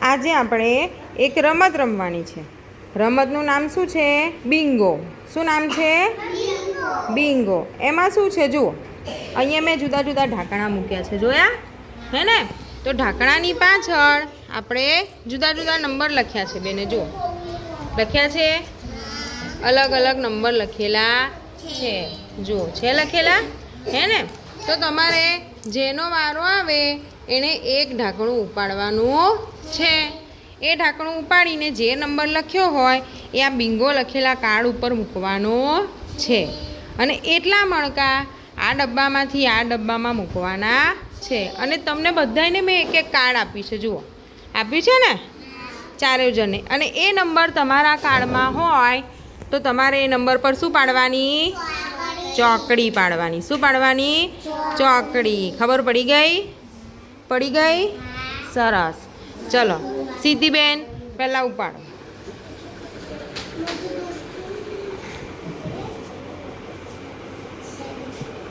આજે આપણે એક રમત રમવાની છે. રમતનું નામ શું છે? બિંગો. શું નામ છે? બિંગો. એમાં શું છે જુઓ, અહીંયા મેં જુદા જુદા ઢાંકણા મૂક્યા છે, જોયા હે ને? તો ઢાંકણાની પાછળ આપણે જુદા જુદા નંબર લખ્યા છે. બેને જુઓ, લખ્યા છે, અલગ અલગ નંબર લખેલા છે. જુઓ, છે લખેલા હે ને? તો તમારે જેનો વારો આવે એણે એક ઢાંકણું ઉપાડવાનું છે. એ ઢાંકણું ઉપાડીને જે નંબર લખ્યો હોય એ આ બિંગો લખેલા કાર્ડ ઉપર મૂકવાનો છે. અને એટલા મણકા આ ડબ્બામાંથી આ ડબ્બામાં મૂકવાના છે. અને તમને બધાને મેં એક એક કાર્ડ આપ્યું છે. જુઓ, આપ્યું છે ને ચારેય જણને. અને એ નંબર તમારા કાર્ડમાં હોય તો તમારે એ નંબર પર શું પાડવાની? ચોકડી પાડવાની. શું પાડવાની? ચોકડી. ખબર પડી ગઈ? પડી ગઈ? સરસ. ચલો સિદ્ધિબેન, પહેલાં ઉપાડો.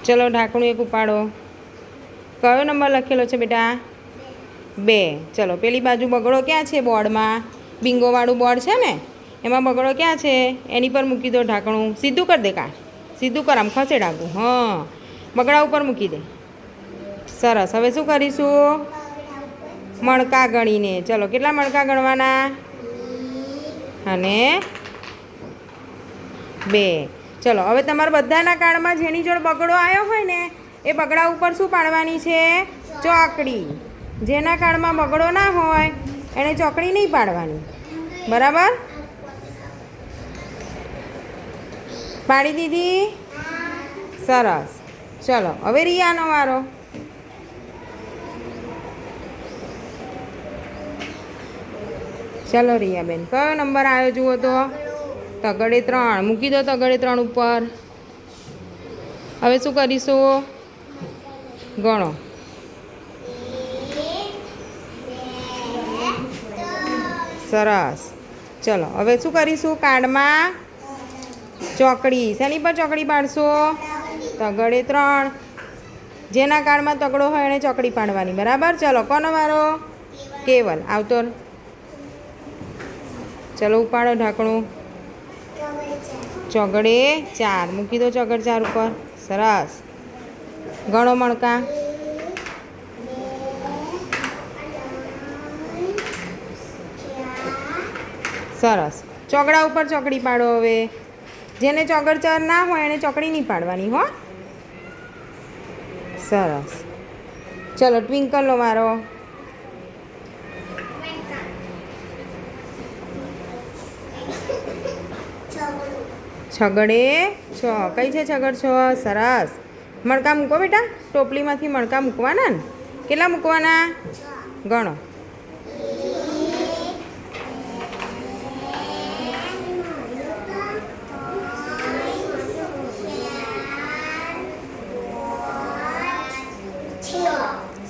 ચલો ઢાંકણું એક ઉપાડો. કયો નંબર લખેલો છે બેટા? 2. ચલો પેલી બાજુ બગડો ક્યાં છે? બોર્ડમાં બિંગોવાળું બોર્ડ છે ને, એમાં બગડો ક્યાં છે? એની પર મૂકી દો ઢાંકણું. સીધું કરી દે, કાઢ સીધું કર, આમ ખસેડાવું. હા, બગડા ઉપર મૂકી દે. સરસ. હવે શું કરીશું? મણકા ગણીને. ચલો કેટલા મણકા ગણવાના? અને 2. ચલો હવે તમારા બધાના કાર્ડમાં જેની જોડે બગડો આવ્યો હોય ને એ બગડા ઉપર શું પાડવાની છે? ચોકડી. જેના કાર્ડમાં બગડો ના હોય એને ચોકડી નહીં પાડવાની. બરાબર? પાડી દીધી? સરસ. ચલો હવે રિયાનો વારો. ચલો રિયાબેન, કયો નંબર આવ્યો જુઓ તો? તગડે 3. મૂકી દો તગડે 3 ઉપર. હવે શું કરીશું? ગણો. સરસ. ચલો હવે શું કરીશું? કાર્ડમાં ચોકડી. શેની પર ચોકડી પાડશો? તગડે 3. જેના કાર્ડમાં તગડો હોય એને ચોકડી પાડવાની. બરાબર? ચલો કોનો વારો? કેવલ. આવતો. ચલો ઉપાડો ઢાંકણું. ચોગડે 4. મૂકી દો ચોગડ 4 ઉપર. સરસ. ગણો મણકા. સરસ. ચોગડા ઉપર ચોકડી પાડો. હવે જેને ચોગડ 4 ના હોય એને ચોકડી નહીં પાડવાની હો. સરસ. ચલો ટ્વિંકલનો વારો. છગડે 6. કઈ છે છગડ 6? સરસ. મણકા મૂકો બેટા. ટોપલીમાંથી મણકા મૂકવાના ને. કેટલા મૂકવાના? ગણો.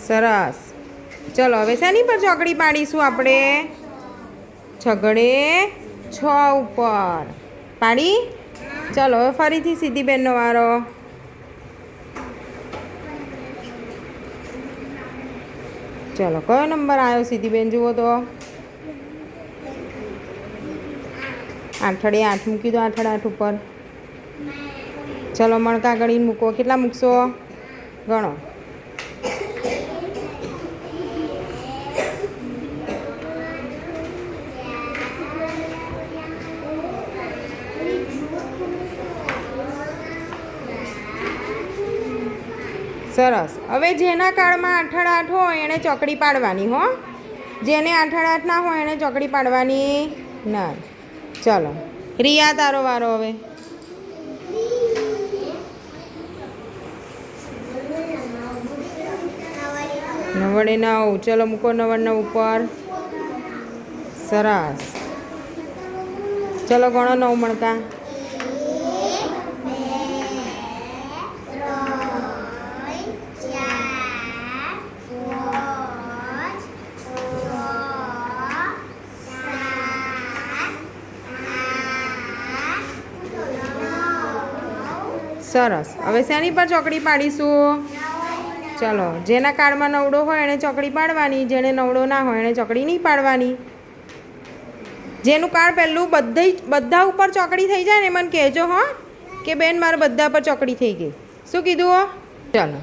સરસ. ચલો હવે શેની પર ચોકડી પાડીશું આપણે? છગડે 6 ઉપર. પાડી? ચલો હવે ફરીથી સિદ્ધિબેનનો વારો. ચલો કયો નંબર આવ્યો સિદ્ધિબેન જુઓ તો? 8 મૂકી દો 8 ઉપર. ચલો મણકા ગણીને મૂકો. કેટલા મૂકશો? ગણો. સરસ. હવે જેના કાર્ડમાં 8 હોય એને ચોકડી પાડવાની હો. જેને 8 ના હોય એને ચોકડી પાડવાની ના. ચલો રિયા, તારો વારો હવે. નવડે 9. ચલો મૂકો 9 ઉપર. સરસ. ચલો ગણો 9 મણકા. સરસ. હવે શેની પર ચોકડી પાડીશું? ચલો જેના કાર્ડમાં નવડો હોય એણે ચોકડી પાડવાની, જેને નવડો ના હોય એણે ચોકડી નહીં પાડવાની. જેનું કાર્ડ પહેલું બધા ઉપર ચોકડી થઈ જાય ને મને કહેજો હો કે બેન મારે બધા પર ચોકડી થઈ ગઈ. શું કીધું હો? ચાલો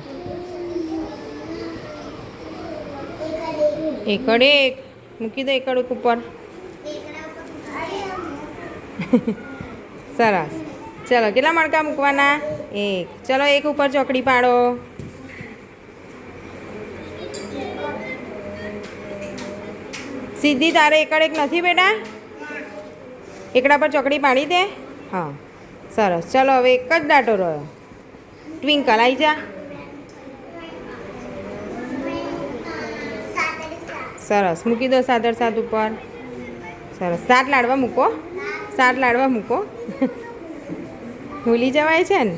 એકડ એક મૂકી દો, એકડ એક ઉપર. સરસ. ચલો કેટલા મણકા મૂકવાના? એક. ચલો એક ઉપર ચોકડી પાડો. સીધી તારે એકડ એક નથી બેટા? એકડા પર ચોકડી પાડી દે. હા સરસ. ચલો હવે એક જ દાંટો રહ્યો. ટ્વિંકલ આવી જા. સરસ મૂકી દો 7 ઉપર. સરસ 7 લાડવા મૂકો, 7 લાડવા મૂકો. ભૂલી જવાય છે ને.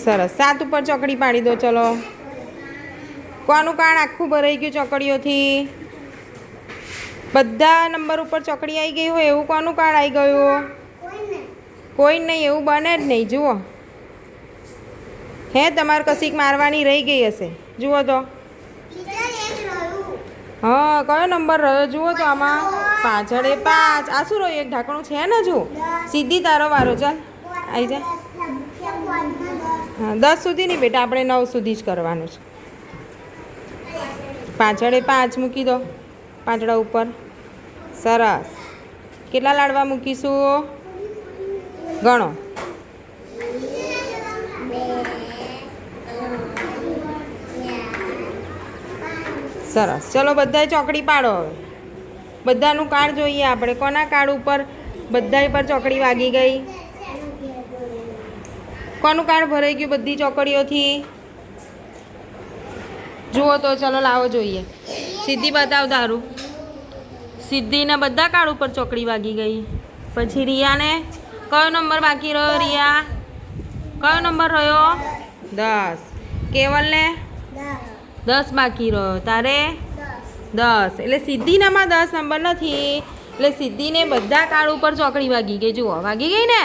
સરસ 7 ઉપર ચોકડી પાડી દો. ચલો કોનું કાર્ડ આખું ભરાઈ ગયું ચોકડીઓથી? બધા નંબર ઉપર ચોકડી આવી ગઈ હોય એવું કોનું કાર્ડ આવી ગયું? કોઈ નહીં, એવું બને જ નહીં. જુઓ હે તમારે કશીક મારવાની રહી ગઈ હશે. જુઓ તો હા કયો નંબર રહ્યો જુઓ તો આમાં. પાછળ 5. આ શું રહ્યું? એક ઢાંકણું છે ને. જુઓ સીધી તારો વારો. ચાલ આવી જા. હા 10 સુધી નહીં બેટા, આપણે 9 સુધી જ કરવાનું છે. પાછળ 5 મૂકી દો પાંચડા ઉપર. સરસ. કેટલા લાડવા મૂકીશું? ગણો. સરસ. ચલો બધાય ચોકડી પાડો. હવે બધાનું કાર્ડ જોઈએ આપણે. કોના કાર્ડ ઉપર બધાય પર ચોકડી વાગી ગઈ? કોનું કાર્ડ ભરાઈ ગયું બધી ચોકડીઓથી? જુઓ તો ચલો લાવો જોઈએ. સીધી બતાવ તારું. સિદ્ધિને બધા કાર્ડ ઉપર ચોકડી વાગી ગઈ. પછી રિયાને કયો નંબર બાકી રહ્યો? રિયા કયો નંબર રહ્યો? 10. કેવલને 10 બાકી રહ્યો. તારે 10. એટલે સિદ્ધિનામાં 10 નંબર નથી. એટલે સિદ્ધિને બધા કાર્ડ ઉપર ચોકડી વાગી ગઈ. જુઓ વાગી ગઈ ને.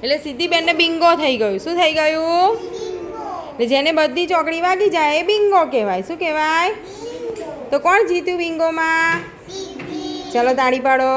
એટલે સિદ્ધિ બેનને બિંગો થઈ ગયું. શું થઈ ગયું? એટલે જેને બધી ચોકડી વાગી જાય એ બિંગો કહેવાય. શું કહેવાય? તો કોણ જીત્યું બિંગોમાં? ચલો તાળી પાડો.